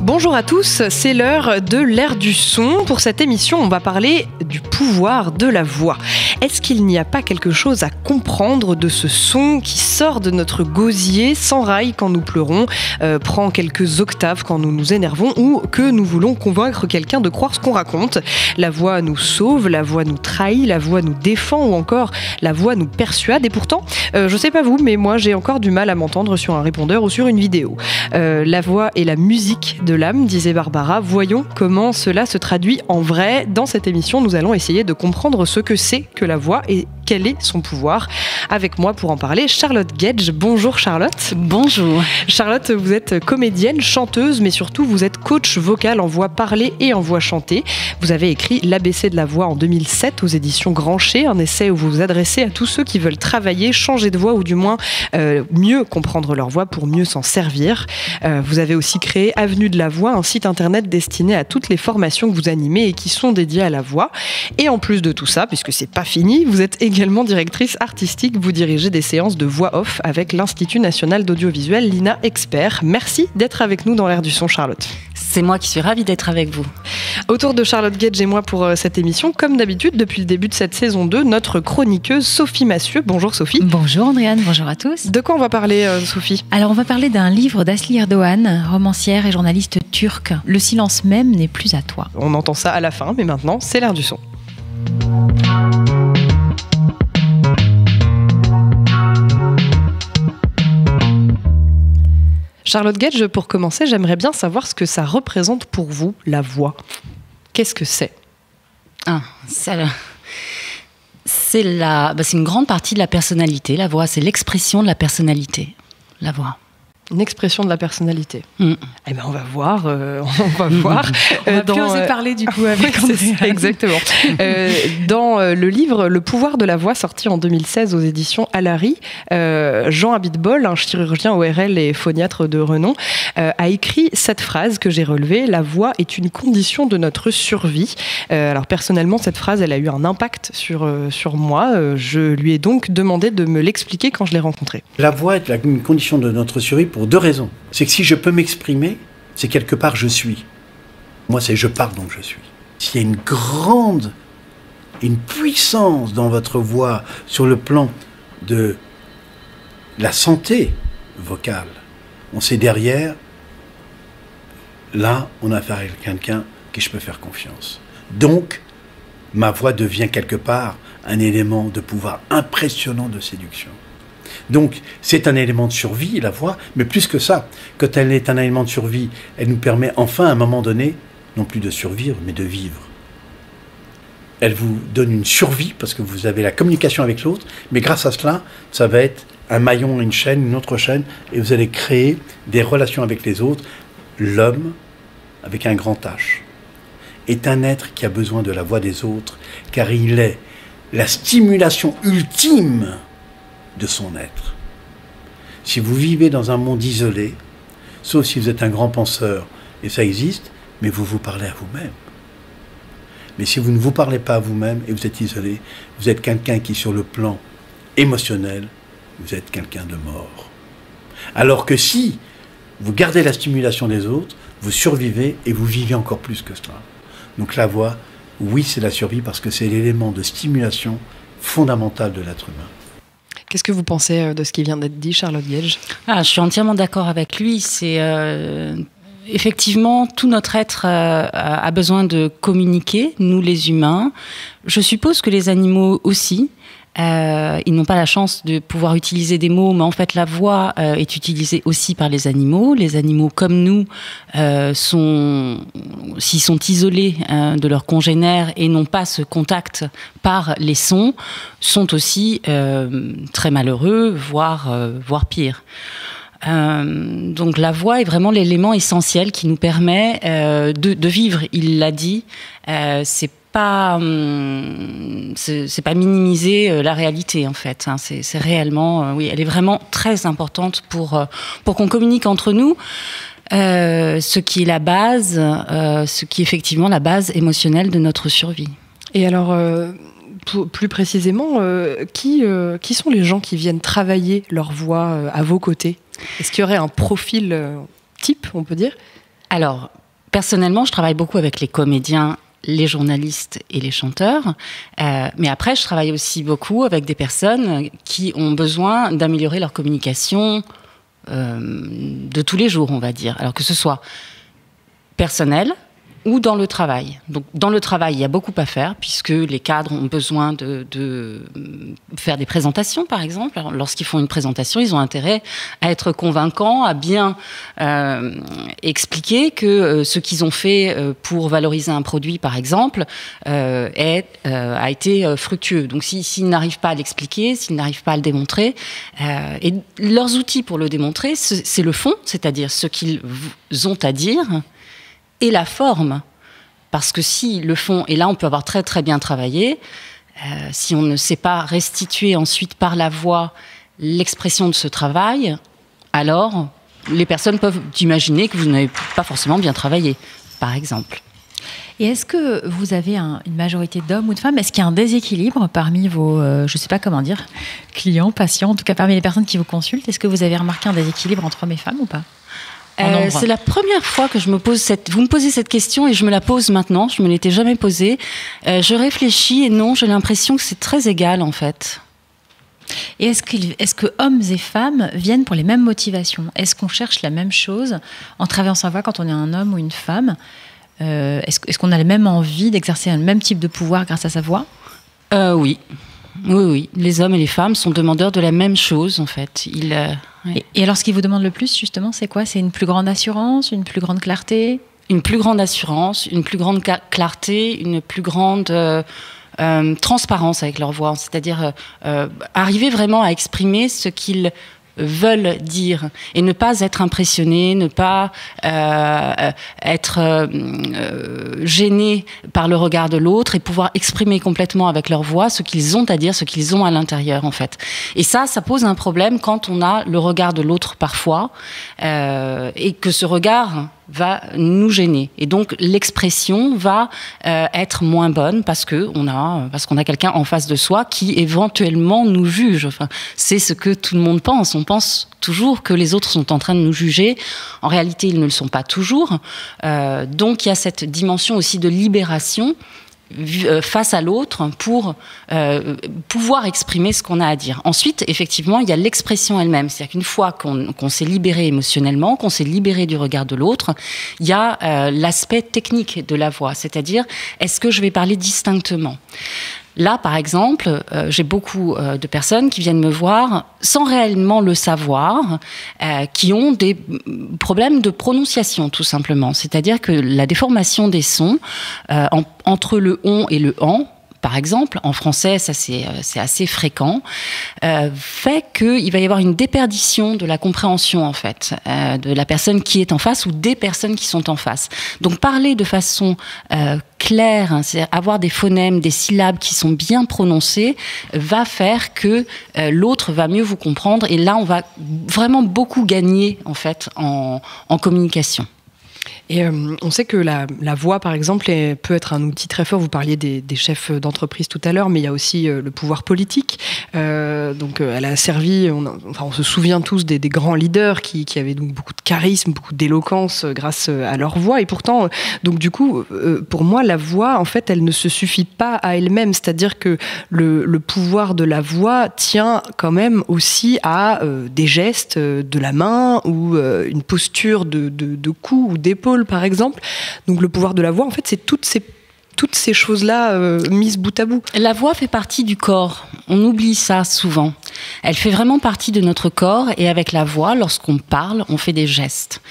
Bonjour à tous, c'est l'heure de l'Air du son. Pour cette émission, on va parler du pouvoir de la voix. Est-ce qu'il n'y a pas quelque chose à comprendre de ce son qui sort de notre gosier, s'enraille quand nous pleurons, prend quelques octaves quand nous nous énervons ou que nous voulons convaincre quelqu'un de croire ce qu'on raconte? La voix nous sauve, la voix nous trahit, la voix nous défend ou encore la voix nous persuade. Et pourtant, je sais pas vous, mais moi j'ai encore du mal à m'entendre sur un répondeur ou sur une vidéo. La voix est la musique de l'âme, disait Barbara. Voyons comment cela se traduit en vrai. Dans cette émission, nous allons essayer de comprendre ce que c'est que la voix et quel est son pouvoir. Avec moi pour en parler, Charlotte Guedj. Bonjour Charlotte. Bonjour. Charlotte, vous êtes comédienne, chanteuse, mais surtout vous êtes coach vocal en voix parlée et en voix chantée. Vous avez écrit l'ABC de la voix en 2007 aux éditions Grancher, un essai où vous vous adressez à tous ceux qui veulent travailler, changer de voix ou du moins mieux comprendre leur voix pour mieux s'en servir. Vous avez aussi créé Avenue de la Voix, un site internet destiné à toutes les formations que vous animez et qui sont dédiées à la voix. Et en plus de tout ça, puisque c'est pas fini, vous êtes également directrice artistique. Vous dirigez des séances de voix off avec l'Institut national d'audiovisuel, l'INA Expert. Merci d'être avec nous dans l'Air du son, Charlotte. C'est moi qui suis ravie d'être avec vous. Autour de Charlotte Guedj et moi pour cette émission, comme d'habitude, depuis le début de cette saison 2, notre chroniqueuse Sophie Massieu. Bonjour Sophie. Bonjour Andréane, bonjour à tous. De quoi on va parler Sophie ? Alors on va parler d'un livre d'Asli Erdoğan, romancière et journaliste turque. Le silence même n'est plus à toi. On entend ça à la fin, mais maintenant c'est l'Air du son. Charlotte Guedj, pour commencer, j'aimerais bien savoir ce que ça représente pour vous, la voix. Qu'est-ce que c'est ? C'est une grande partie de la personnalité. La voix, c'est l'expression de la personnalité. La voix. Une expression de la personnalité. Eh ben on va voir. On va plus oser parler du coup avec Andréane. Exactement. Dans le livre Le pouvoir de la voix, sorti en 2016 aux éditions Alary, Jean Abitbol, un chirurgien ORL et phoniatre de renom, a écrit cette phrase que j'ai relevée: la voix est une condition de notre survie. Alors personnellement, cette phrase, elle a eu un impact sur moi. Je lui ai donc demandé de me l'expliquer quand je l'ai rencontré. La voix est une condition de notre survie pour deux raisons. C'est que si je peux m'exprimer, c'est quelque part je suis. Moi, c'est je parle donc je suis. S'il y a une puissance dans votre voix sur le plan de la santé vocale, on sait derrière, là, on a affaire avec quelqu'un qui je peux faire confiance. Donc, ma voix devient quelque part un élément de pouvoir impressionnant de séduction. Donc, c'est un élément de survie, la voix, mais plus que ça, quand elle est un élément de survie, elle nous permet enfin, à un moment donné, non plus de survivre, mais de vivre. Elle vous donne une survie, parce que vous avez la communication avec l'autre, mais grâce à cela, ça va être un maillon, une chaîne, une autre chaîne, et vous allez créer des relations avec les autres. L'homme, avec un grand H, est un être qui a besoin de la voix des autres, car il est la stimulation ultime de son être. Si vous vivez dans un monde isolé, sauf si vous êtes un grand penseur, et ça existe, mais vous vous parlez à vous-même. Mais si vous ne vous parlez pas à vous-même et vous êtes isolé, vous êtes quelqu'un qui, sur le plan émotionnel, vous êtes quelqu'un de mort. Alors que si vous gardez la stimulation des autres, vous survivez et vous vivez encore plus que cela. Donc la voix, oui, c'est la survie parce que c'est l'élément de stimulation fondamental de l'être humain. Qu'est-ce que vous pensez de ce qui vient d'être dit, Charlotte Guedj ? Je suis entièrement d'accord avec lui. C'est effectivement, tout notre être a besoin de communiquer, nous les humains. Je suppose que les animaux aussi. Ils n'ont pas la chance de pouvoir utiliser des mots, mais en fait la voix est utilisée aussi par les animaux. Les animaux comme nous, s'ils sont isolés de leurs congénères et n'ont pas ce contact par les sons, sont aussi très malheureux, voire pire. Donc la voix est vraiment l'élément essentiel qui nous permet de vivre. Il l'a dit, c'est pas minimiser la réalité en fait. C'est réellement, oui, elle est vraiment très importante pour qu'on communique entre nous. Ce qui est la base, ce qui est effectivement la base émotionnelle de notre survie. Et alors, plus précisément, qui sont les gens qui viennent travailler leur voix à vos côtés ? Est-ce qu'il y aurait un profil type, on peut dire ? Alors, personnellement, je travaille beaucoup avec les comédiens, les journalistes et les chanteurs. Mais après, je travaille aussi beaucoup avec des personnes qui ont besoin d'améliorer leur communication de tous les jours, on va dire. Alors que ce soit personnel ou dans le travail. Donc, dans le travail, il y a beaucoup à faire, puisque les cadres ont besoin de faire des présentations, par exemple. Alors, lorsqu'ils font une présentation, ils ont intérêt à être convaincants, à bien expliquer que ce qu'ils ont fait pour valoriser un produit, par exemple, a été fructueux. Donc, s'ils n'arrivent pas à l'expliquer, s'ils n'arrivent pas à le démontrer, et leurs outils pour le démontrer, c'est le fond, c'est-à-dire ce qu'ils ont à dire, et la forme, parce que si le fond, et là on peut avoir très très bien travaillé, si on ne sait pas restituer ensuite par la voix l'expression de ce travail, alors les personnes peuvent imaginer que vous n'avez pas forcément bien travaillé, par exemple. Et est-ce que vous avez une majorité d'hommes ou de femmes? Est-ce qu'il y a un déséquilibre parmi vos, je ne sais pas comment dire, clients, patients, en tout cas parmi les personnes qui vous consultent? Est-ce que vous avez remarqué un déséquilibre entre hommes et femmes ou pas? C'est la première fois que je me pose vous me posez cette question et je me la pose maintenant. Je me l'étais jamais posée. Je réfléchis et non, j'ai l'impression que c'est très égal en fait. Et est-ce que hommes et femmes viennent pour les mêmes motivations? Est-ce qu'on cherche la même chose en travaillant sa voix quand on est un homme ou une femme? Est-ce qu'on a la même envie d'exercer un même type de pouvoir grâce à sa voix? Oui. Oui. Les hommes et les femmes sont demandeurs de la même chose, en fait. Ouais. Et alors, ce qu'ils vous demandent le plus, justement, c'est quoi? C'est une plus grande assurance, une plus grande clarté? Une plus grande assurance, une plus grande clarté, une plus grande transparence avec leur voix. C'est-à-dire arriver vraiment à exprimer ce qu'ils veulent dire et ne pas être impressionné, ne pas être gêné par le regard de l'autre et pouvoir exprimer complètement avec leur voix ce qu'ils ont à dire, ce qu'ils ont à l'intérieur en fait. Et ça pose un problème quand on a le regard de l'autre parfois et que ce regard va nous gêner et donc l'expression va être moins bonne parce qu'on a quelqu'un en face de soi qui éventuellement nous juge. Enfin, c'est ce que tout le monde pense. On pense toujours que les autres sont en train de nous juger. En réalité, ils ne le sont pas toujours. Donc, il y a cette dimension aussi de libération face à l'autre pour pouvoir exprimer ce qu'on a à dire. Ensuite, effectivement, il y a l'expression elle-même. C'est-à-dire qu'une fois qu'on s'est libéré émotionnellement, qu'on s'est libéré du regard de l'autre, il y a l'aspect technique de la voix. C'est-à-dire, est-ce que je vais parler distinctement ? Là, par exemple, j'ai beaucoup de personnes qui viennent me voir sans réellement le savoir, qui ont des problèmes de prononciation, tout simplement. C'est-à-dire que la déformation des sons entre le on et le en, par exemple, en français, ça c'est assez fréquent, fait qu'il va y avoir une déperdition de la compréhension, en fait, de la personne qui est en face ou des personnes qui sont en face. Donc, parler de façon claire, hein, c'est avoir des phonèmes, des syllabes qui sont bien prononcées, va faire que l'autre va mieux vous comprendre. Et là, on va vraiment beaucoup gagner, en fait, en communication. Et on sait que la voix, par exemple, peut être un outil très fort. Vous parliez des chefs d'entreprise tout à l'heure, mais il y a aussi le pouvoir politique. Donc, elle a servi, on se souvient tous des grands leaders qui avaient donc beaucoup de charisme, beaucoup d'éloquence grâce à leur voix. Et pourtant, donc du coup, pour moi, la voix, en fait, elle ne se suffit pas à elle-même. C'est-à-dire que le pouvoir de la voix tient quand même aussi à des gestes de la main ou une posture de cou ou d'épaule, par exemple. Donc le pouvoir de la voix, en fait, c'est toutes ces choses-là mises bout à bout. La voix fait partie du corps. On oublie ça souvent. Elle fait vraiment partie de notre corps et avec la voix, lorsqu'on parle, on fait des gestes.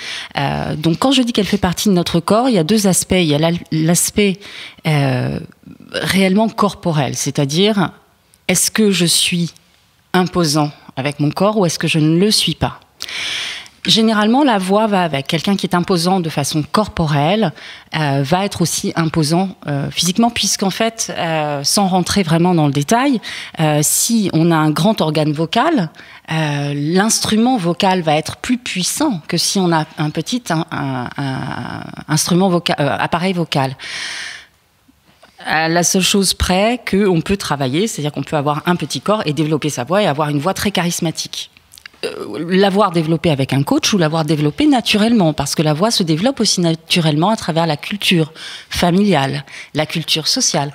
Donc quand je dis qu'elle fait partie de notre corps, il y a deux aspects. Il y a l'aspect réellement corporel, c'est-à-dire est-ce que je suis imposant avec mon corps ou est-ce que je ne le suis pas ? Généralement, la voix va avec. Quelqu'un qui est imposant de façon corporelle va être aussi imposant physiquement, puisqu'en fait, sans rentrer vraiment dans le détail, si on a un grand organe vocal, l'instrument vocal va être plus puissant que si on a un petit instrument vocal, appareil vocal. À la seule chose près qu'on peut travailler, c'est-à-dire qu'on peut avoir un petit corps et développer sa voix et avoir une voix très charismatique. l'avoir développé avec un coach ou l'avoir développé naturellement, parce que la voix se développe aussi naturellement à travers la culture familiale, la culture sociale.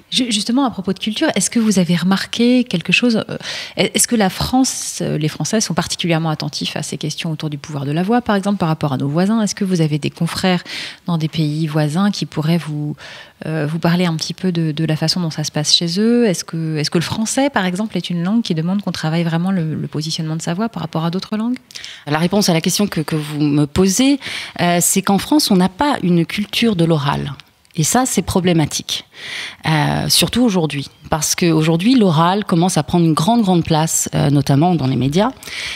Justement, à propos de culture, est-ce que vous avez remarqué quelque chose? Est-ce que la France, les Français sont particulièrement attentifs à ces questions autour du pouvoir de la voix, par exemple, par rapport à nos voisins? Est-ce que vous avez des confrères dans des pays voisins qui pourraient vous parler un petit peu de la façon dont ça se passe chez eux? Est-ce que le français, par exemple, est une langue qui demande qu'on travaille vraiment le positionnement de sa voix par rapport à d'autres langues? La réponse à la question que vous me posez, c'est qu'en France, on n'a pas une culture de l'oral. Et ça, c'est problématique, surtout aujourd'hui, parce qu'aujourd'hui, l'oral commence à prendre une grande place, notamment dans les médias.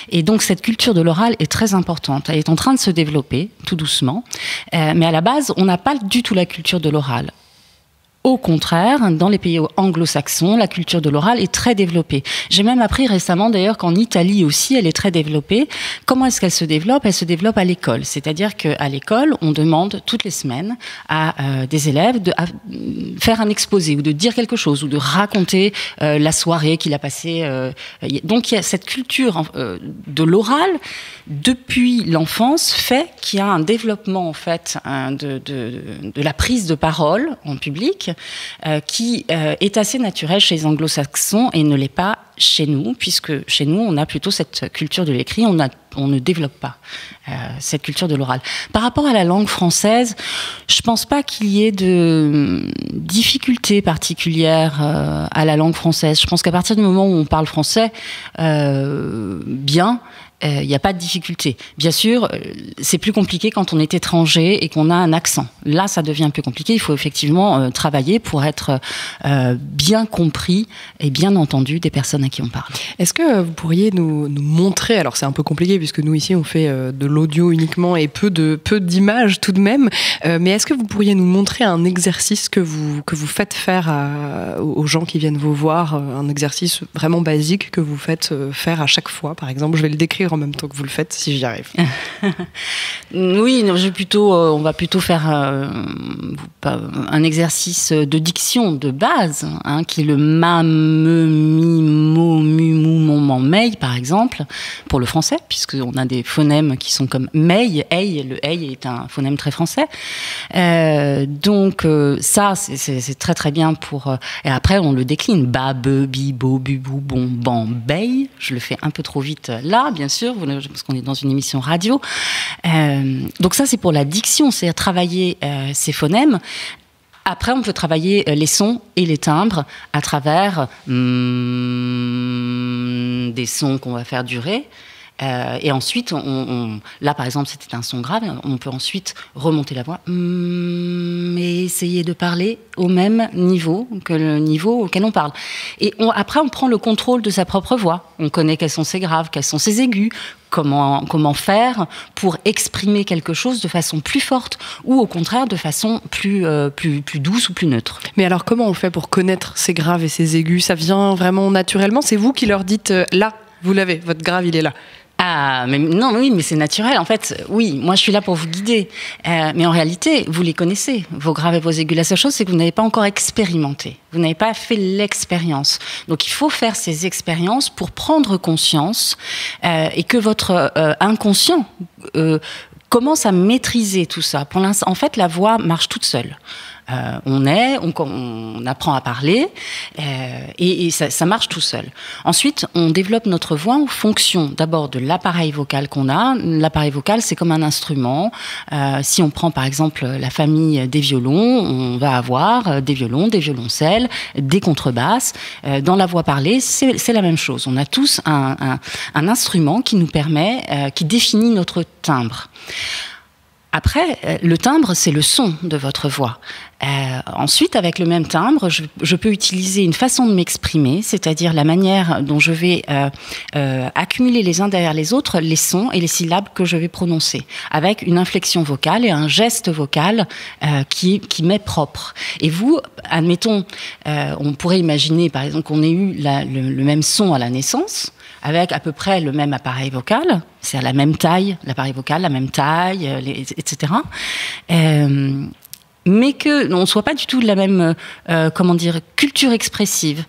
Et donc, cette culture de l'oral est très importante. Elle est en train de se développer, tout doucement. Mais à la base, on n'a pas du tout la culture de l'oral. Au contraire, dans les pays anglo-saxons, la culture de l'oral est très développée. J'ai même appris récemment, d'ailleurs, qu'en Italie aussi, elle est très développée. Comment est-ce qu'elle se développe? Elle se développe à l'école. C'est-à-dire qu'à l'école, on demande toutes les semaines à des élèves de faire un exposé ou de dire quelque chose ou de raconter la soirée qu'il a passée. Donc, il y a cette culture de l'oral, depuis l'enfance, fait qu'il y a un développement, en fait, de la prise de parole en public, qui est assez naturel chez les anglo-saxons et ne l'est pas chez nous, puisque chez nous, on a plutôt cette culture de l'écrit, on ne développe pas cette culture de l'oral. Par rapport à la langue française, je pense pas qu'il y ait de difficultés particulières à la langue française. Je pense qu'à partir du moment où on parle français bien, il n'y a pas de difficulté. Bien sûr, c'est plus compliqué quand on est étranger et qu'on a un accent. Là, ça devient un peu compliqué. Il faut effectivement travailler pour être bien compris et bien entendu des personnes à qui on parle. Est-ce que vous pourriez nous montrer, alors c'est un peu compliqué puisque nous ici on fait de l'audio uniquement et peu d'images tout de même, mais est-ce que vous pourriez nous montrer un exercice que vous faites faire aux gens qui viennent vous voir, un exercice vraiment basique que vous faites faire à chaque fois, par exemple? Je vais le décrire en même temps que vous le faites, si j'y arrive. Oui, non, on va plutôt faire un exercice de diction de base, qui est le ma, me, mi, mo, mu, mou, mon, man, mei, par exemple, pour le français, puisqu'on a des phonèmes qui sont comme mei, ei, le ei est un phonème très français. Donc ça, c'est très très bien pour... et après, on le décline. Ba, be, bi, bo, bu, bou, bon, ban, bei. Je le fais un peu trop vite là, bien sûr, parce qu'on est dans une émission radio. Donc ça, c'est pour la diction, c'est travailler ces phonèmes. Après, on peut travailler les sons et les timbres à travers des sons qu'on va faire durer. Et ensuite, là, par exemple, c'était un son grave. On peut ensuite remonter la voix et essayer de parler au même niveau que le niveau auquel on parle. Et après, on prend le contrôle de sa propre voix. On connaît quels sont ses graves, quels sont ses aigus, comment faire pour exprimer quelque chose de façon plus forte ou au contraire de façon plus douce ou plus neutre. Mais alors, comment on fait pour connaître ces graves et ces aigus? Ça vient vraiment naturellement? C'est vous qui leur dites là, vous l'avez, votre grave, il est là. Ah, mais non, oui, mais c'est naturel. En fait, oui, moi je suis là pour vous guider. Mais en réalité, vous les connaissez, vos graves et vos aigus. La seule chose, c'est que vous n'avez pas encore expérimenté. Vous n'avez pas fait l'expérience. Donc il faut faire ces expériences pour prendre conscience et que votre inconscient commence à maîtriser tout ça. Pour l'instant, en fait, la voix marche toute seule. On apprend à parler et ça marche tout seul. Ensuite, on développe notre voix en fonction d'abord de l'appareil vocal qu'on a. L'appareil vocal, c'est comme un instrument. Si on prend par exemple la famille des violons, on va avoir des violons, des violoncelles, des contrebasses. Dans la voix parlée, c'est la même chose. On a tous un instrument qui nous permet, qui définit notre timbre. Après, le timbre, c'est le son de votre voix. Ensuite, avec le même timbre, je peux utiliser une façon de m'exprimer, c'est-à-dire la manière dont je vais accumuler les uns derrière les autres les sons et les syllabes que je vais prononcer, avec une inflexion vocale et un geste vocal qui m'est propre. Et vous, admettons, on pourrait imaginer, par exemple, qu'on ait eu le même son à la naissance, avec à peu près le même appareil vocal, c'est à la même taille, l'appareil vocal, la même taille, etc. mais que on soit pas du tout de la même culture expressive.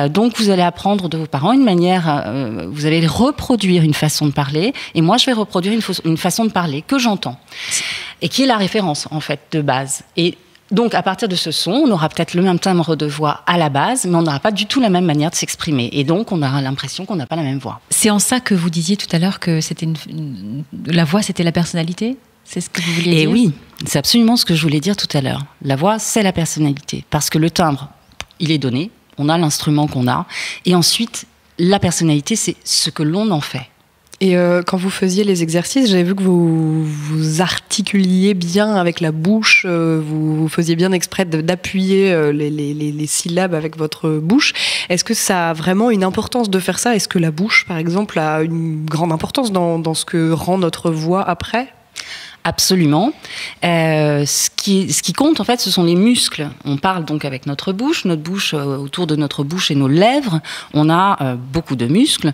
Donc vous allez apprendre de vos parents une manière, vous allez reproduire une façon de parler, et moi je vais reproduire une façon de parler que j'entends et qui est la référence en fait de base. Et donc, à partir de ce son, on aura peut-être le même timbre de voix à la base, mais on n'aura pas du tout la même manière de s'exprimer. Et donc, on aura l'impression qu'on n'a pas la même voix. C'est en ça que vous disiez tout à l'heure que c'était la voix, c'était la personnalité ? C'est ce que vous vouliez dire ? Et oui, c'est absolument ce que je voulais dire tout à l'heure. La voix, c'est la personnalité. Parce que le timbre, il est donné, on a l'instrument qu'on a. Et ensuite, la personnalité, c'est ce que l'on en fait. Et quand vous faisiez les exercices, j'avais vu que vous articuliez bien avec la bouche, vous faisiez bien exprès d'appuyer les syllabes avec votre bouche. Est-ce que ça a vraiment une importance de faire ça ? Est-ce que la bouche, par exemple, a une grande importance dans ce que rend notre voix après ? Absolument. Ce qui compte, en fait, ce sont les muscles. On parle donc avec notre bouche, autour de notre bouche et nos lèvres, on a beaucoup de muscles.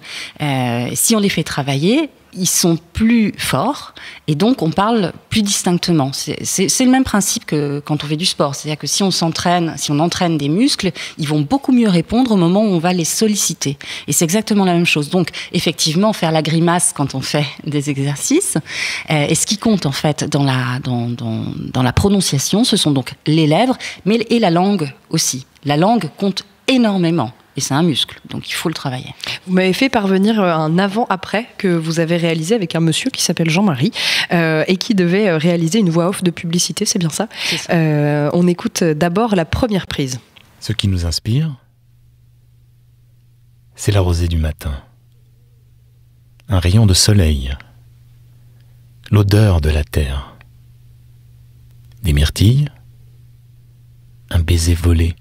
Si on les fait travailler, ils sont plus forts et donc on parle plus distinctement. C'est le même principe que quand on fait du sport. C'est-à-dire que si on entraîne des muscles, ils vont beaucoup mieux répondre au moment où on va les solliciter. Et c'est exactement la même chose. Donc, effectivement, faire la grimace quand on fait des exercices. Et ce qui compte, en fait, dans la prononciation, ce sont donc les lèvres, et la langue aussi. La langue compte énormément. Et c'est un muscle, donc il faut le travailler. Vous m'avez fait parvenir un avant-après que vous avez réalisé avec un monsieur qui s'appelle Jean-Marie et qui devait réaliser une voix off de publicité, c'est bien ça ? C'est ça. On écoute d'abord la première prise. Ce qui nous inspire, c'est la rosée du matin. Un rayon de soleil, l'odeur de la terre, des myrtilles, un baiser volé,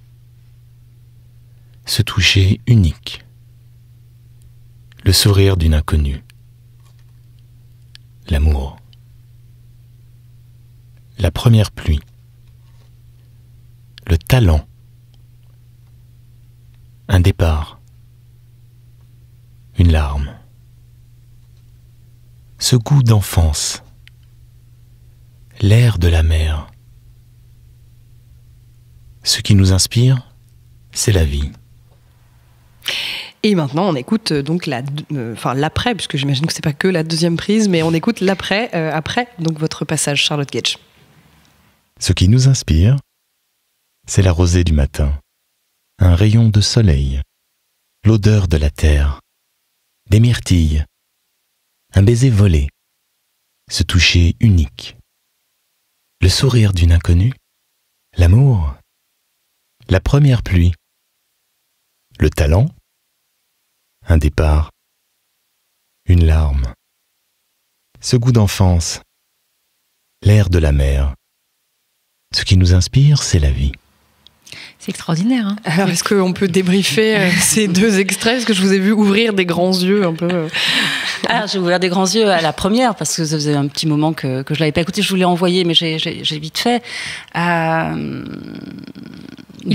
ce toucher unique, le sourire d'une inconnue, l'amour, la première pluie, le talent, un départ, une larme, ce goût d'enfance, l'air de la mer. Ce qui nous inspire, c'est la vie. Et maintenant, on écoute donc l'après, puisque j'imagine que c'est pas que la deuxième prise, mais on écoute l'après, après donc votre passage, Charlotte Gage. Ce qui nous inspire, c'est la rosée du matin, un rayon de soleil, l'odeur de la terre, des myrtilles, un baiser volé, ce toucher unique, le sourire d'une inconnue, l'amour, la première pluie, le talent, un départ, une larme, ce goût d'enfance, l'air de la mer. Ce qui nous inspire, c'est la vie. C'est extraordinaire. Hein. Alors, est-ce qu'on peut débriefer ces deux extraits ? Parce que je vous ai vu ouvrir des grands yeux un peu. Alors, j'ai ouvert des grands yeux à la première, parce que ça faisait un petit moment que je ne l'avais pas écouté. Je vous l'ai envoyé, mais j'ai vite fait. Il a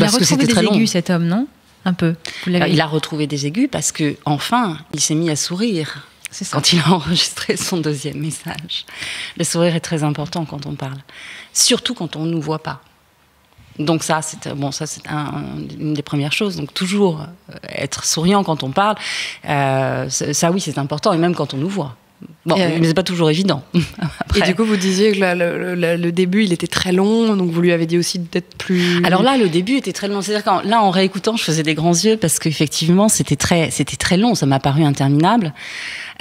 retrouvé des aigus, cet homme, non ? Un peu. Il a retrouvé des aigus parce que, enfin, il s'est mis à sourire quand il a enregistré son deuxième message. Le sourire est très important quand on parle, surtout quand on ne nous voit pas. Donc ça, c'est une des premières choses. Donc toujours être souriant quand on parle, ça oui, c'est important, et même quand on nous voit. Bon, mais c'est pas toujours évident. Après. Et du coup, vous disiez que le début, il était très long, donc vous lui avez dit aussi d'être plus... Alors là, le début était très long. C'est-à-dire en réécoutant, je faisais des grands yeux parce qu'effectivement, c'était très long. Ça m'a paru interminable.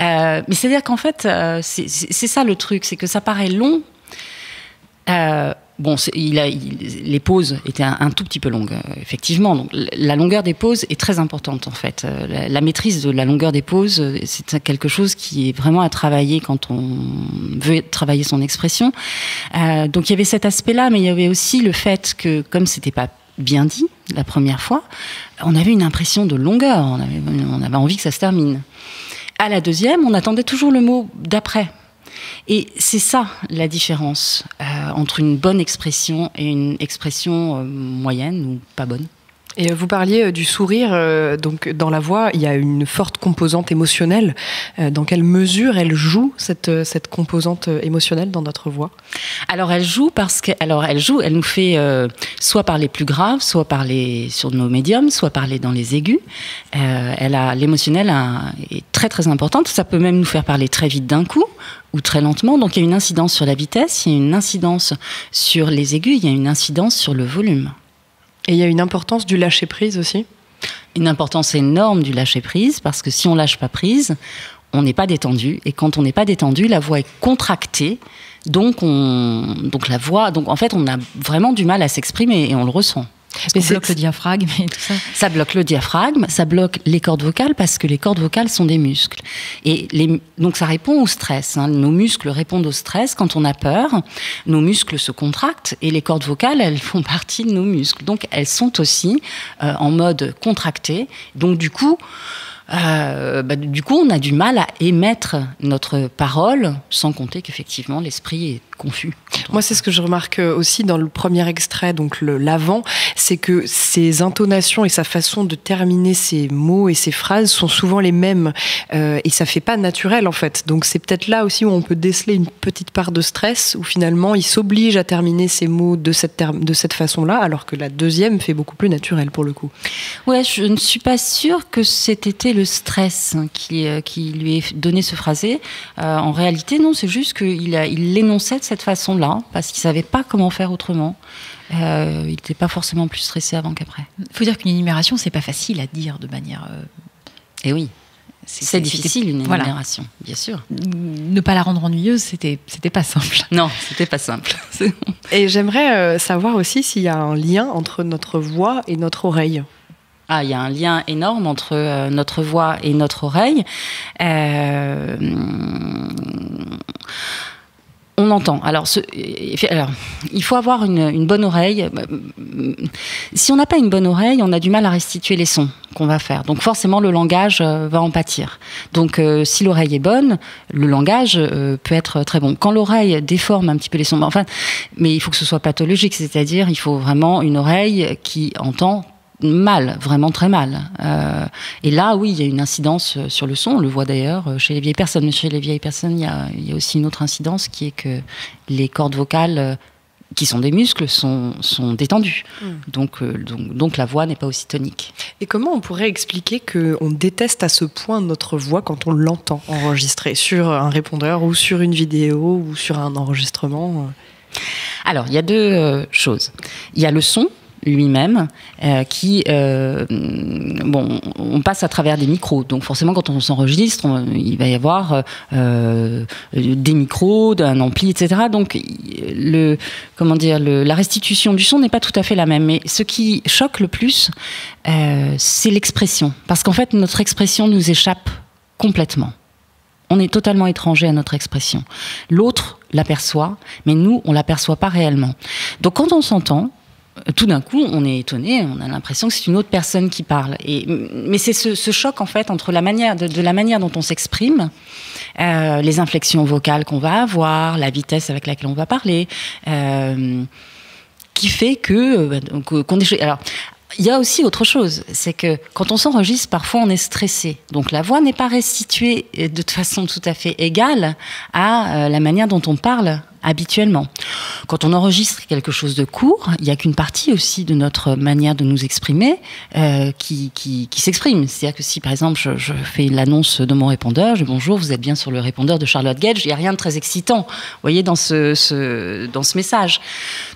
Mais c'est-à-dire qu'en fait, c'est ça le truc, c'est que ça paraît long. Bon, les pauses étaient un tout petit peu longues, effectivement. Donc, la longueur des pauses est très importante, en fait. La maîtrise de la longueur des pauses, c'est quelque chose qui est vraiment à travailler quand on veut travailler son expression. Donc, il y avait cet aspect-là, mais il y avait aussi le fait que, comme c'était pas bien dit la première fois, on avait une impression de longueur. On avait envie que ça se termine. À la deuxième, on attendait toujours le mot d'après. Et c'est ça la différence entre une bonne expression et une expression moyenne ou pas bonne. Et vous parliez du sourire, donc dans la voix, il y a une forte composante émotionnelle. Dans quelle mesure elle joue cette composante émotionnelle dans notre voix ? Alors elle joue elle nous fait soit parler plus grave, soit parler sur nos médiums, soit parler dans les aigus. L'émotionnel est très très importante. Ça peut même nous faire parler très vite d'un coup ou très lentement. Donc il y a une incidence sur la vitesse, il y a une incidence sur les aigus, il y a une incidence sur le volume. Et il y a une importance du lâcher-prise aussi ? Une importance énorme du lâcher-prise, parce que si on lâche pas prise, on n'est pas détendu. Et quand on n'est pas détendu, la voix est contractée. Donc la voix, en fait, on a vraiment du mal à s'exprimer et on le ressent. Ça bloque le diaphragme et tout ça. Ça bloque le diaphragme, ça bloque les cordes vocales parce que les cordes vocales sont des muscles. Et donc ça répond au stress. Nos muscles répondent au stress. Quand on a peur, nos muscles se contractent et les cordes vocales, elles font partie de nos muscles. Donc elles sont aussi en mode contracté. Donc du coup, on a du mal à émettre notre parole, sans compter qu'effectivement l'esprit est confus. Moi, c'est ce que je remarque aussi dans le premier extrait, donc l'avant, c'est que ses intonations et sa façon de terminer ses mots et ses phrases sont souvent les mêmes, et ça fait pas naturel en fait. Donc c'est peut-être là aussi où on peut déceler une petite part de stress, où finalement il s'oblige à terminer ses mots de cette façon-là, alors que la deuxième fait beaucoup plus naturel pour le coup. Ouais, je ne suis pas sûre que c'était le stress qui lui ait donné ce phrasé. En réalité, non, c'est juste qu'il l'énonçait de cette façon-là, parce qu'il ne savait pas comment faire autrement. Il n'était pas forcément plus stressé avant qu'après. Il faut dire qu'une énumération, c'est pas facile à dire de manière... Et oui, c'est difficile une énumération, bien sûr. Ne pas la rendre ennuyeuse, c'était pas simple. Non, c'était pas simple. Et j'aimerais savoir aussi s'il y a un lien entre notre voix et notre oreille. Ah, il y a un lien énorme entre notre voix et notre oreille. On entend. Alors, il faut avoir une bonne oreille. Si on n'a pas une bonne oreille, on a du mal à restituer les sons qu'on va faire. Donc, forcément, le langage va en pâtir. Donc, si l'oreille est bonne, le langage peut être très bon. Quand l'oreille déforme un petit peu les sons, mais il faut que ce soit pathologique, c'est-à-dire il faut vraiment une oreille qui entend mal, vraiment très mal. Et là, oui, il y a une incidence sur le son. On le voit d'ailleurs chez les vieilles personnes. Mais chez les vieilles personnes, il y a aussi une autre incidence qui est que les cordes vocales, qui sont des muscles, sont détendues. Donc la voix n'est pas aussi tonique. Et comment on pourrait expliquer qu'on déteste à ce point notre voix quand on l'entend enregistrée sur un répondeur ou sur une vidéo ou sur un enregistrement ? Alors, il y a deux choses. Il y a le son lui-même, on passe à travers des micros. Donc forcément, quand on s'enregistre, il va y avoir des micros, un ampli, etc. Donc la restitution du son n'est pas tout à fait la même. Mais ce qui choque le plus, c'est l'expression. Parce qu'en fait, notre expression nous échappe complètement. On est totalement étranger à notre expression. L'autre l'aperçoit, mais nous, on ne l'aperçoit pas réellement. Donc quand on s'entend, tout d'un coup, on est étonné, on a l'impression que c'est une autre personne qui parle. Mais c'est ce choc, en fait, entre la manière dont on s'exprime, les inflexions vocales qu'on va avoir, la vitesse avec laquelle on va parler, qui fait qu'on est... Alors, il y a aussi autre chose, c'est que quand on s'enregistre, parfois on est stressé. Donc la voix n'est pas restituée de façon tout à fait égale à la manière dont on parle habituellement. Quand on enregistre quelque chose de court, il n'y a qu'une partie aussi de notre manière de nous exprimer qui s'exprime. C'est-à-dire que si, par exemple, je fais l'annonce de mon répondeur, je dis « Bonjour, vous êtes bien sur le répondeur de Charlotte Gage », il n'y a rien de très excitant, vous voyez, dans ce message.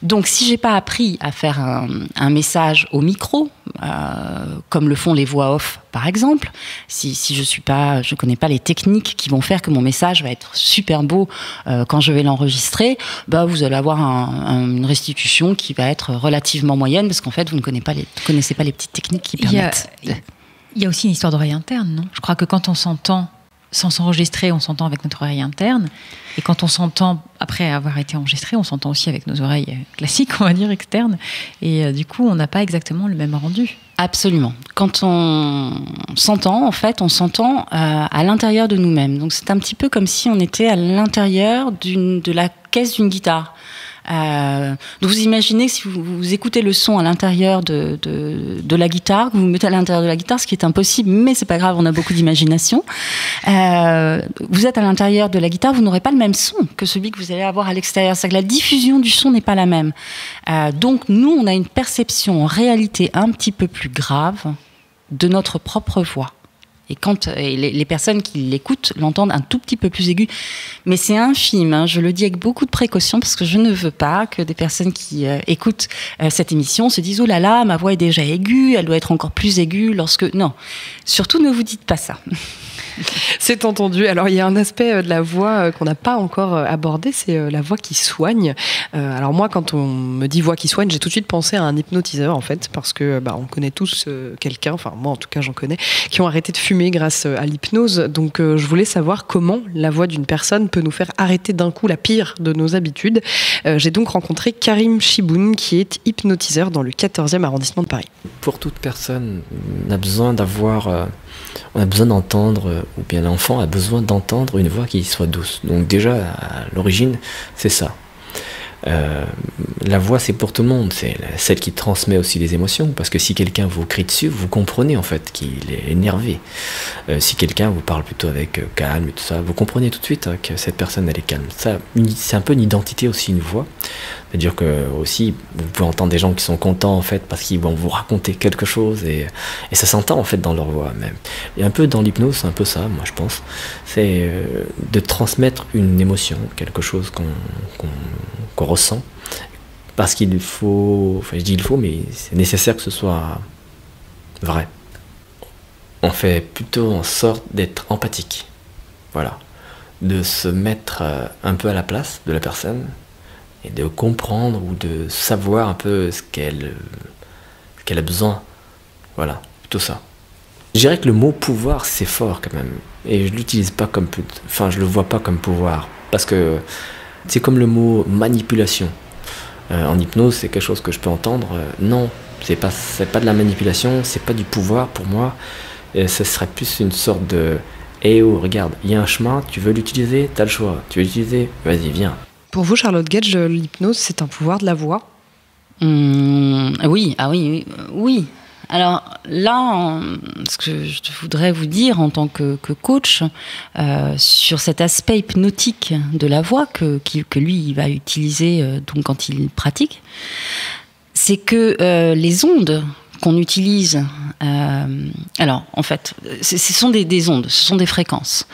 Donc, si je n'ai pas appris à faire un message au micro, comme le font les voix off, par exemple, si je connais pas les techniques qui vont faire que mon message va être super beau quand je vais l'enregistrer, vous allez avoir une restitution qui va être relativement moyenne parce qu'en fait vous ne connaissez pas les petites techniques qui permettent. Il y a aussi une histoire d'oreille interne, non ? Je crois que quand on s'entend sans s'enregistrer, on s'entend avec notre oreille interne. Et quand on s'entend, après avoir été enregistré, on s'entend aussi avec nos oreilles classiques, on va dire, externes. Et du coup, on n'a pas exactement le même rendu. Absolument. Quand on s'entend, en fait, on s'entend à l'intérieur de nous-mêmes. Donc c'est un petit peu comme si on était à l'intérieur de la caisse d'une guitare. Donc vous imaginez que si vous écoutez le son à l'intérieur de la guitare, que vous mettez à l'intérieur de la guitare, ce qui est impossible, mais c'est pas grave, on a beaucoup d'imagination. Vous êtes à l'intérieur de la guitare, vous n'aurez pas le même son que celui que vous allez avoir à l'extérieur. C'est-à-dire que la diffusion du son n'est pas la même. Donc nous, on a une perception en réalité un petit peu plus grave de notre propre voix. Et les personnes qui l'écoutent l'entendent un tout petit peu plus aigu. Mais c'est infime, hein, je le dis avec beaucoup de précaution parce que je ne veux pas que des personnes qui écoutent cette émission se disent « Oh là là, ma voix est déjà aiguë, elle doit être encore plus aiguë lorsque… » Non, surtout ne vous dites pas ça. C'est entendu. Alors, il y a un aspect de la voix qu'on n'a pas encore abordé, c'est la voix qui soigne. Alors moi, quand on me dit voix qui soigne, j'ai tout de suite pensé à un hypnotiseur, en fait, parce que on connaît tous quelqu'un, enfin moi en tout cas j'en connais, qui ont arrêté de fumer grâce à l'hypnose. Donc je voulais savoir comment la voix d'une personne peut nous faire arrêter d'un coup la pire de nos habitudes. J'ai donc rencontré Karim Chiboun, qui est hypnotiseur dans le 14e arrondissement de Paris. Pour toute personne, on a besoin d'entendre, ou bien l'enfant a besoin d'entendre une voix qui soit douce. Donc déjà, à l'origine, c'est ça. La voix, c'est pour tout le monde, c'est celle qui transmet aussi les émotions, parce que si quelqu'un vous crie dessus, vous comprenez en fait qu'il est énervé. Si quelqu'un vous parle plutôt avec calme et tout ça, vous comprenez tout de suite que cette personne elle est calme. Ça, c'est un peu une identité aussi, une voix. C'est-à-dire que aussi, vous pouvez entendre des gens qui sont contents en fait parce qu'ils vont vous raconter quelque chose et ça s'entend en fait dans leur voix même. Et un peu dans l'hypnose, c'est un peu ça, moi je pense, c'est de transmettre une émotion, quelque chose qu'on ressent, parce qu'il faut, enfin je dis il faut, mais c'est nécessaire que ce soit vrai. On fait plutôt en sorte d'être empathique, voilà, de se mettre un peu à la place de la personne et de comprendre ou de savoir un peu ce qu'elle a besoin, voilà, plutôt ça. Je dirais que le mot pouvoir c'est fort quand même, et je l'utilise pas comme, enfin je le vois pas comme pouvoir, parce que c'est comme le mot manipulation. En hypnose, c'est quelque chose que je peux entendre. Non, c'est pas de la manipulation, c'est pas du pouvoir pour moi. Ce serait plus une sorte de « Eh oh, regarde, il y a un chemin, tu veux l'utiliser, t'as le choix. Tu veux l'utiliser, vas-y, viens. » Pour vous, Charlotte Gage, l'hypnose, c'est un pouvoir de la voix ? Oui. Alors là, ce que je voudrais vous dire en tant que coach sur cet aspect hypnotique de la voix que lui il va utiliser donc quand il pratique, c'est que les ondes qu'on utilise, alors en fait, ce sont des ondes, ce sont des fréquences.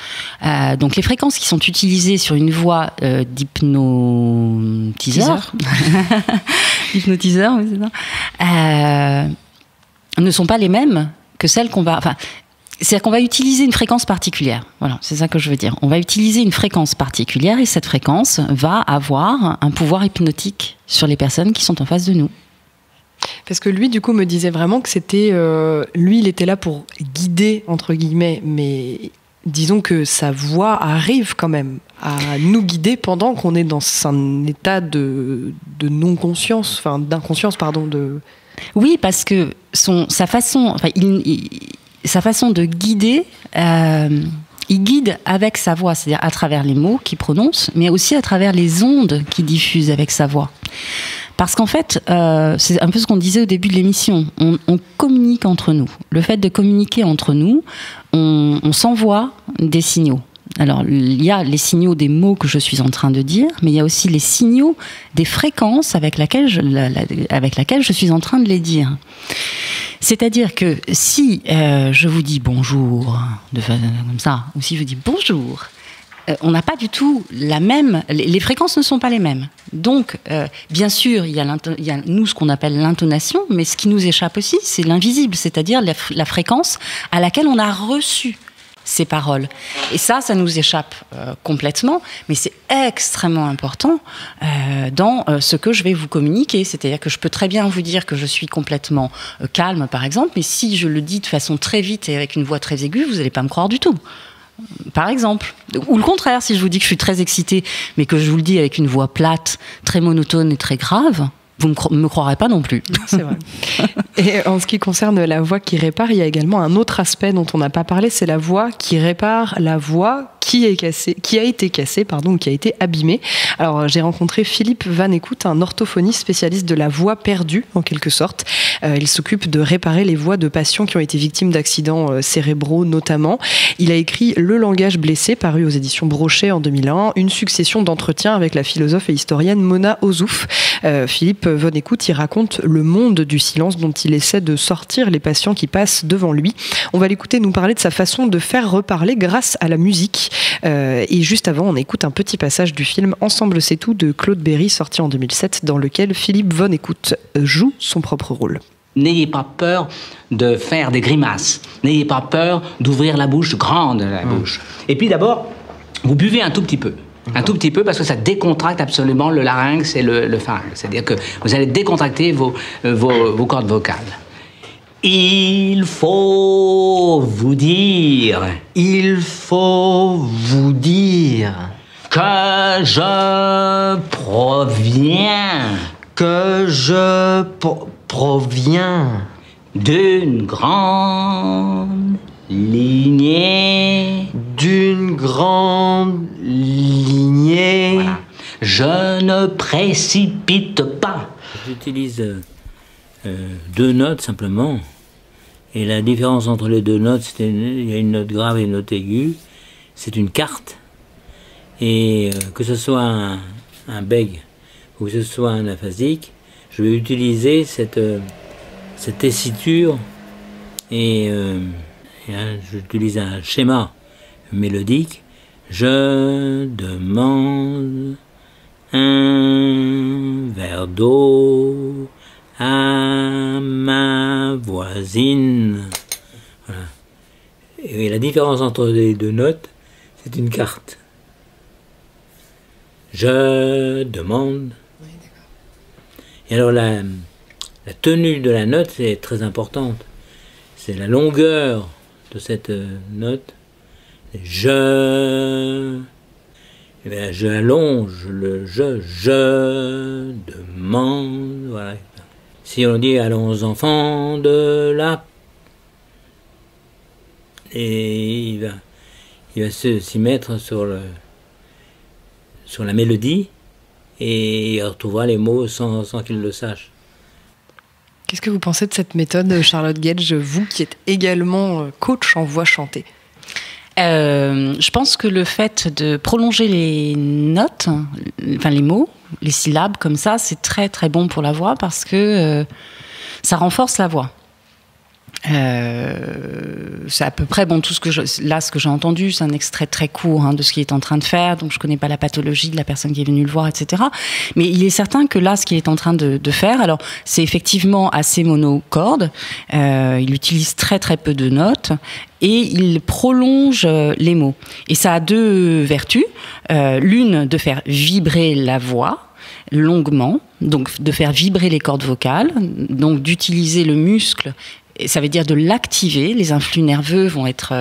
Donc les fréquences qui sont utilisées sur une voix d'hypnotiseur, hypnotiseur, oui, c'est ça. Ne sont pas les mêmes que celles qu'on va... Enfin, c'est-à-dire qu'on va utiliser une fréquence particulière. Voilà, c'est ça que je veux dire. On va utiliser une fréquence particulière et cette fréquence va avoir un pouvoir hypnotique sur les personnes qui sont en face de nous. Parce que lui, du coup, me disait vraiment que c'était... lui, il était là pour guider, entre guillemets, mais disons que sa voix arrive quand même à nous guider pendant qu'on est dans un état de non-conscience, enfin d'inconscience, pardon, de... Oui, parce que sa façon de guider, il guide avec sa voix, c'est-à-dire à travers les mots qu'il prononce, mais aussi à travers les ondes qu'il diffuse avec sa voix. Parce qu'en fait, c'est un peu ce qu'on disait au début de l'émission, on communique entre nous. Le fait de communiquer entre nous, on s'envoie des signaux. Alors, il y a les signaux des mots que je suis en train de dire, mais il y a aussi les signaux des fréquences avec laquelle je suis en train de les dire. C'est-à-dire que si je vous dis bonjour, comme ça, ou si je dis bonjour, on n'a pas du tout la même... Les fréquences ne sont pas les mêmes. Donc, bien sûr, il y a nous ce qu'on appelle l'intonation, mais ce qui nous échappe aussi, c'est l'invisible, c'est-à-dire la fréquence à laquelle on a reçu ces paroles. Et ça nous échappe complètement, mais c'est extrêmement important dans ce que je vais vous communiquer. C'est-à-dire que je peux très bien vous dire que je suis complètement calme, par exemple, mais si je le dis de façon très vite et avec une voix très aiguë, vous n'allez pas me croire du tout. Par exemple. Ou le contraire, si je vous dis que je suis très excitée, mais que je vous le dis avec une voix plate, très monotone et très grave, vous ne me croirez pas non plus. C'est vrai. Et en ce qui concerne la voix qui répare, il y a également un autre aspect dont on n'a pas parlé, c'est la voix qui répare la voix qui a été cassé, ou qui a été abîmé. Alors j'ai rencontré Philippe Van Écoute, un orthophoniste spécialiste de la voix perdue en quelque sorte. Il s'occupe de réparer les voix de patients qui ont été victimes d'accidents cérébraux notamment. Il a écrit Le langage blessé, paru aux éditions Brochet en 2001, une succession d'entretiens avec la philosophe et historienne Mona Ozouf. Philippe Van Écoute, il raconte le monde du silence dont il essaie de sortir les patients qui passent devant lui. On va l'écouter nous parler de sa façon de faire reparler grâce à la musique. Et juste avant, on écoute un petit passage du film Ensemble c'est tout de Claude Berry, sorti en 2007, dans lequel Philippe Van Écoute joue son propre rôle. N'ayez pas peur de faire des grimaces. N'ayez pas peur d'ouvrir la bouche, grande la bouche. Et puis d'abord, vous buvez un tout petit peu. Un tout petit peu parce que ça décontracte absolument le larynx et le pharynx. C'est-à-dire que vous allez décontracter vos cordes vocales. Il faut vous dire que je proviens d'une grande lignée. Voilà. Je ne précipite pas. J'utilise 2 notes simplement. Et la différence entre les 2 notes, il y a une note grave et une note aiguë. C'est une carte. Et que ce soit un bègue ou que ce soit un aphasique, je vais utiliser cette tessiture et j'utilise un schéma mélodique. Je demande un verre d'eau à ma voisine. Voilà. Et la différence entre les 2 notes, c'est une carte. Je demande. Oui, d'accord. Et alors la tenue de la note est très importante. C'est la longueur de cette note. Je allonge le je demande. Voilà. Si on dit allons enfants de la, et il va s'y mettre sur la mélodie et il retrouvera les mots sans qu'il le sache. Qu'est-ce que vous pensez de cette méthode, Charlotte Gage, vous qui êtes également coach en voix chantée? Je pense que le fait de prolonger les notes, enfin les mots, les syllabes comme ça, c'est très très bon pour la voix parce que ça renforce la voix. C'est à peu près tout ce que j'ai entendu, c'est un extrait très court de ce qu'il est en train de faire, donc je connais pas la pathologie de la personne qui est venue le voir, etc. Mais il est certain que là, ce qu'il est en train de faire, alors c'est effectivement assez monocorde, il utilise très très peu de notes et il prolonge les mots. Et ça a 2 vertus, l'une de faire vibrer la voix longuement, donc de faire vibrer les cordes vocales, donc d'utiliser le muscle. Et ça veut dire de l'activer. Les influx nerveux vont être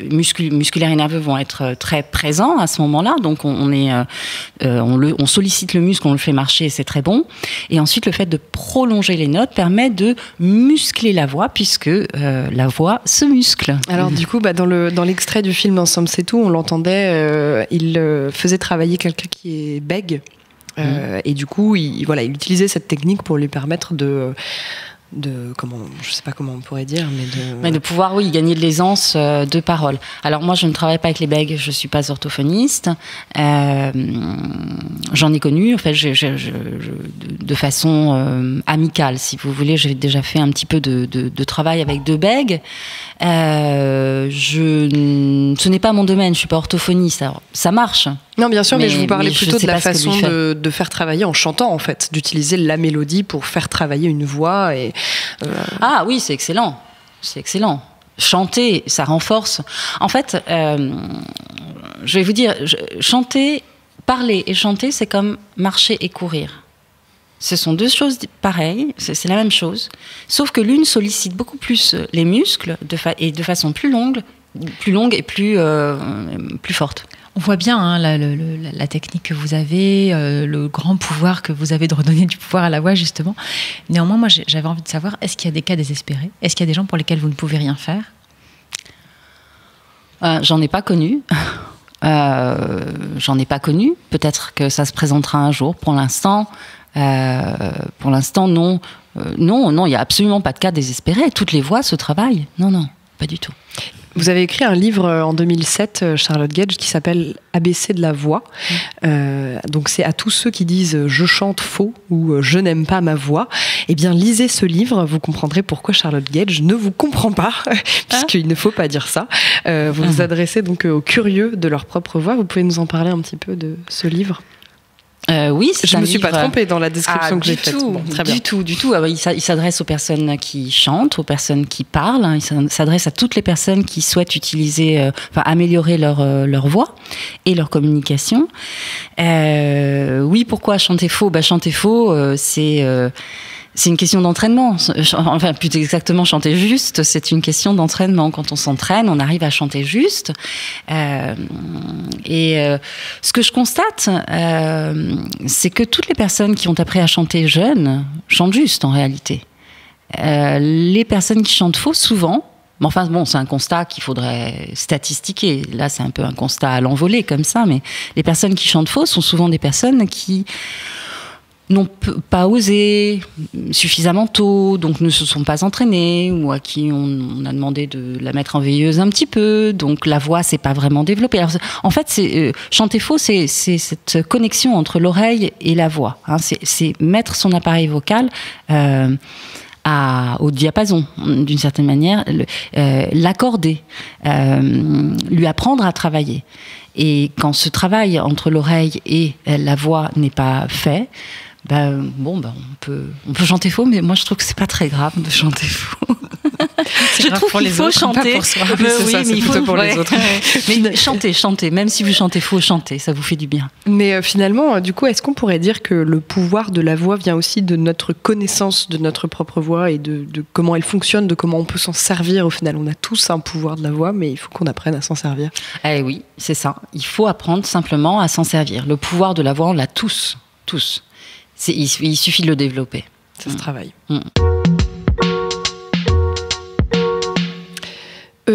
musculaires et nerveux vont être très présents à ce moment-là. Donc on sollicite le muscle, on le fait marcher, c'est très bon. Et ensuite, le fait de prolonger les notes permet de muscler la voix puisque la voix se muscle. Alors du coup, dans l'extrait du film Ensemble c'est tout, on l'entendait, il faisait travailler quelqu'un qui est bègue. Et du coup, il utilisait cette technique pour lui permettre de je sais pas comment on pourrait dire, mais de pouvoir, gagner de l'aisance de parole. Alors moi, je ne travaille pas avec les bègues, je suis pas orthophoniste. J'en ai connu, en fait, de façon amicale, si vous voulez. J'ai déjà fait un petit peu de travail avec 2 bègues. Ce n'est pas mon domaine, je suis pas orthophoniste. Alors, ça marche. Non, bien sûr, mais je vous parlais plutôt de la façon de faire travailler en chantant, en fait, d'utiliser la mélodie pour faire travailler une voix. Ah oui, c'est excellent. C'est excellent. Chanter, ça renforce. En fait, je vais vous dire, parler et chanter, c'est comme marcher et courir. Ce sont 2 choses pareilles, c'est la même chose, sauf que l'une sollicite beaucoup plus les muscles et de façon plus longue et plus forte. On voit bien la technique que vous avez, le grand pouvoir que vous avez de redonner du pouvoir à la voix, justement. Néanmoins, moi, j'avais envie de savoir, est-ce qu'il y a des cas désespérés? Est-ce qu'il y a des gens pour lesquels vous ne pouvez rien faire? J'en ai pas connu. J'en ai pas connu. Peut-être que ça se présentera un jour. Pour l'instant, non. Non, il n'y a absolument pas de cas désespéré. Toutes les voix se travaillent. Non, pas du tout. Vous avez écrit un livre en 2007, Charlotte Gage, qui s'appelle ABC de la voix. Donc c'est à tous ceux qui disent « je chante faux » ou « je n'aime pas ma voix ». Eh bien, lisez ce livre, vous comprendrez pourquoi Charlotte Gage ne vous comprend pas, puisqu'il ne faut pas dire ça. Vous vous adressez donc aux curieux de leur propre voix. Vous pouvez nous en parler un petit peu de ce livre ? Oui, c'est je un me suis livre... pas trompée dans la description que j'ai faite. Bon, très bien. Du tout. Il s'adresse aux personnes qui chantent, aux personnes qui parlent. Il s'adresse à toutes les personnes qui souhaitent améliorer leur voix et leur communication. Oui, pourquoi chanter faux ? Chanter faux, c'est une question d'entraînement. Enfin, plus exactement, chanter juste, c'est une question d'entraînement. Quand on s'entraîne, on arrive à chanter juste. Ce que je constate, c'est que toutes les personnes qui ont appris à chanter jeune chantent juste, en réalité. Les personnes qui chantent faux, souvent, c'est un constat qu'il faudrait statistiquer. Là, c'est un peu un constat à l'envolée, comme ça, mais les personnes qui chantent faux sont souvent des personnes qui n'ont pas osé suffisamment tôt, donc ne se sont pas entraînées, ou à qui on a demandé de la mettre en veilleuse un petit peu, donc la voix s'est pas vraiment développée. Alors, en fait, chanter faux, c'est cette connexion entre l'oreille et la voix. C'est mettre son appareil vocal au diapason, d'une certaine manière, l'accorder, lui apprendre à travailler. Et quand ce travail entre l'oreille et la voix n'est pas fait, on peut chanter faux, mais moi je trouve que c'est pas très grave de chanter faux. Je trouve qu'il faut chanter. Pas pour soi. Mais il faut pour les autres. Mais chantez, même si vous chantez faux, chantez, ça vous fait du bien. Mais finalement, du coup, est-ce qu'on pourrait dire que le pouvoir de la voix vient aussi de notre connaissance de notre propre voix et de comment elle fonctionne, de comment on peut s'en servir au final? On a tous un pouvoir de la voix, mais il faut qu'on apprenne à s'en servir. Eh oui, c'est ça. Il faut apprendre simplement à s'en servir. Le pouvoir de la voix, on l'a tous. Il suffit de le développer. Ça se travaille.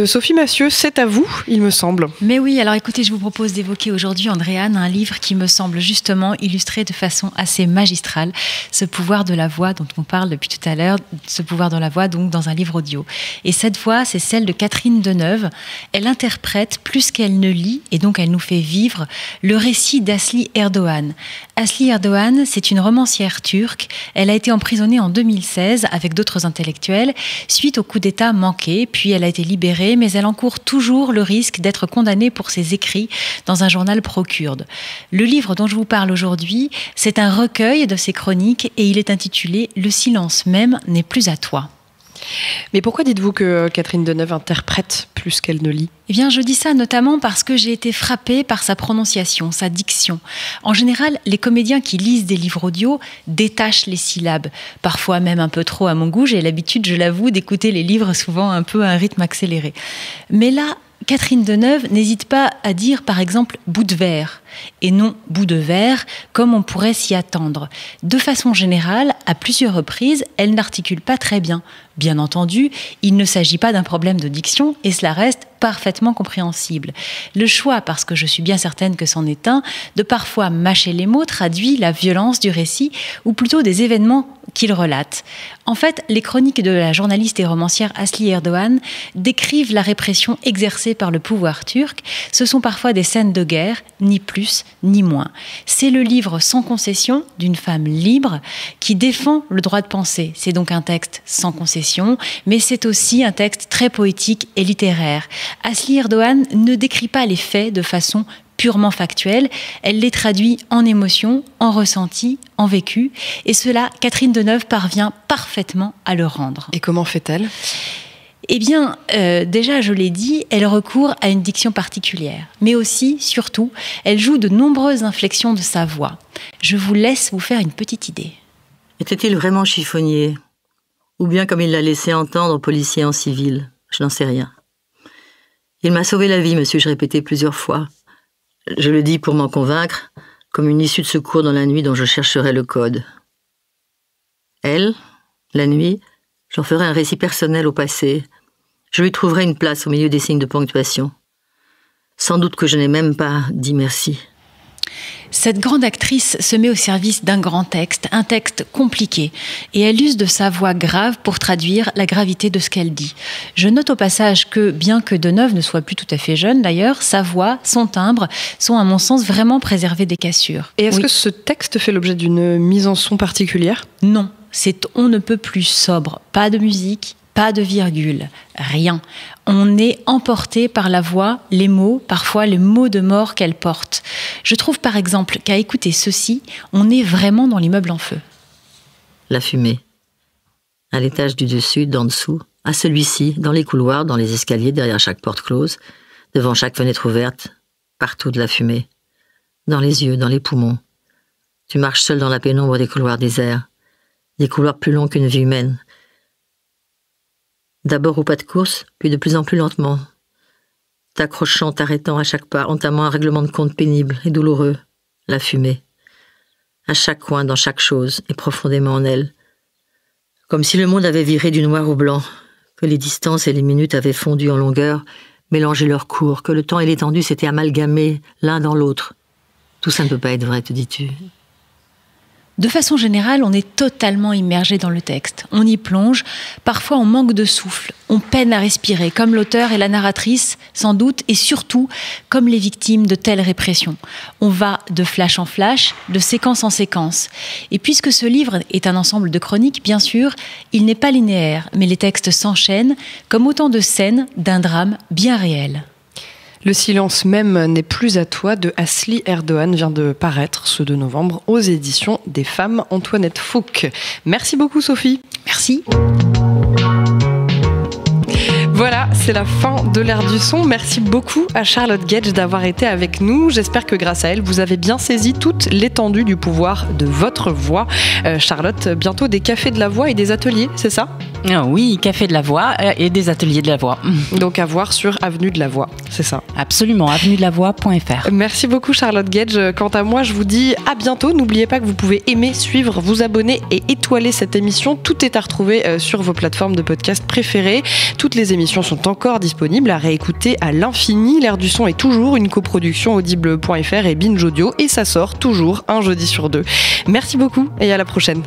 Sophie Massieu, c'est à vous, il me semble. Mais oui, alors écoutez, je vous propose d'évoquer aujourd'hui, Andréane, un livre qui me semble justement illustrer de façon assez magistrale ce pouvoir de la voix dont on parle depuis tout à l'heure, ce pouvoir de la voix donc dans un livre audio. Et cette voix, c'est celle de Catherine Deneuve. Elle interprète plus qu'elle ne lit, et donc elle nous fait vivre le récit d'Asli Erdoğan. Asli Erdoğan, c'est une romancière turque. Elle a été emprisonnée en 2016 avec d'autres intellectuels suite au coup d'État manqué, puis elle a été libérée, mais elle encourt toujours le risque d'être condamnée pour ses écrits dans un journal pro-kurde. Le livre dont je vous parle aujourd'hui, c'est un recueil de ses chroniques et il est intitulé « Le silence même n'est plus à toi ». Mais pourquoi dites-vous que Catherine Deneuve interprète plus qu'elle ne lit ? Eh bien, je dis ça notamment parce que j'ai été frappée par sa prononciation, sa diction. En général, les comédiens qui lisent des livres audio détachent les syllabes, parfois même un peu trop à mon goût. J'ai l'habitude, je l'avoue, d'écouter les livres souvent un peu à un rythme accéléré. Mais là, Catherine Deneuve n'hésite pas à dire, par exemple, bout de verre, et non bout de verre, comme on pourrait s'y attendre. De façon générale, à plusieurs reprises, elle n'articule pas très bien. Bien entendu, il ne s'agit pas d'un problème de diction, et cela reste parfaitement compréhensible. Le choix, parce que je suis bien certaine que c'en est un, de parfois mâcher les mots traduit la violence du récit, ou plutôt des événements qu'il relate. En fait, les chroniques de la journaliste et romancière Asli Erdoğan décrivent la répression exercée par le pouvoir turc. Ce sont parfois des scènes de guerre, ni plus ni moins. C'est le livre sans concession d'une femme libre qui défend le droit de penser. C'est donc un texte sans concession, mais c'est aussi un texte très poétique et littéraire. Asli Erdoğan ne décrit pas les faits de façon purement factuelle, elle les traduit en émotions, en ressentis, en vécu, et cela, Catherine Deneuve parvient parfaitement à le rendre. Et comment fait-elle ? Eh bien, déjà, je l'ai dit, elle recourt à une diction particulière, mais aussi, surtout, elle joue de nombreuses inflexions de sa voix. Je vous laisse vous faire une petite idée. Était-il vraiment chiffonnier ? Ou bien comme il l'a laissé entendre, policier en civil ? Je n'en sais rien. Il m'a sauvé la vie, me suis-je répété plusieurs fois. Je le dis pour m'en convaincre, comme une issue de secours dans la nuit dont je chercherai le code. Elle, la nuit, j'en ferai un récit personnel au passé. Je lui trouverai une place au milieu des signes de ponctuation. Sans doute que je n'ai même pas dit merci. Cette grande actrice se met au service d'un grand texte, un texte compliqué, et elle use de sa voix grave pour traduire la gravité de ce qu'elle dit. Je note au passage que, bien que Deneuve ne soit plus tout à fait jeune d'ailleurs, sa voix, son timbre sont à mon sens vraiment préservés des cassures. Et est-ce que ce texte fait l'objet d'une mise en son particulière ? Non, c'est on ne peut plus sobre, pas de musique, pas de virgule, rien. On est emporté par la voix, les mots, parfois les mots de mort qu'elle porte. Je trouve par exemple qu'à écouter ceci, on est vraiment dans l'immeuble en feu. La fumée. À l'étage du dessus, d'en dessous, à celui-ci, dans les couloirs, dans les escaliers, derrière chaque porte close, devant chaque fenêtre ouverte, partout de la fumée. Dans les yeux, dans les poumons. Tu marches seul dans la pénombre des couloirs déserts, des couloirs plus longs qu'une vie humaine. D'abord au pas de course, puis de plus en plus lentement. T'accrochant, t'arrêtant à chaque pas, entamant un règlement de compte pénible et douloureux. La fumée. À chaque coin, dans chaque chose, et profondément en elle. Comme si le monde avait viré du noir au blanc, que les distances et les minutes avaient fondu en longueur, mélangé leur cours, que le temps et l'étendue s'étaient amalgamés l'un dans l'autre. Tout ça ne peut pas être vrai, te dis-tu. De façon générale, on est totalement immergé dans le texte. On y plonge, parfois on manque de souffle, on peine à respirer, comme l'auteur et la narratrice, sans doute, et surtout, comme les victimes de telles répressions. On va de flash en flash, de séquence en séquence. Et puisque ce livre est un ensemble de chroniques, bien sûr, il n'est pas linéaire, mais les textes s'enchaînent comme autant de scènes d'un drame bien réel. Le silence même n'est plus à toi de Asli Erdogan vient de paraître ce 2 novembre aux éditions des Femmes, Antoinette Fouque. Merci beaucoup Sophie. Merci. Voilà, c'est la fin de l'ère du son. Merci beaucoup à Charlotte Gage d'avoir été avec nous. J'espère que grâce à elle, vous avez bien saisi toute l'étendue du pouvoir de votre voix. Charlotte, bientôt des cafés de la voix et des ateliers, c'est ça ? Oui, café de la voix et des ateliers de la voix. Donc à voir sur Avenue de la Voix, c'est ça ? Absolument, avenuedelavoix.fr. Merci beaucoup Charlotte Gage. Quant à moi, je vous dis à bientôt. N'oubliez pas que vous pouvez aimer, suivre, vous abonner et étoiler cette émission. Tout est à retrouver sur vos plateformes de podcast préférées. Toutes les émissions sont encore disponibles à réécouter à l'infini. L'ère du son est toujours une coproduction audible.fr et Binge Audio et ça sort toujours un jeudi sur 2. Merci beaucoup et à la prochaine.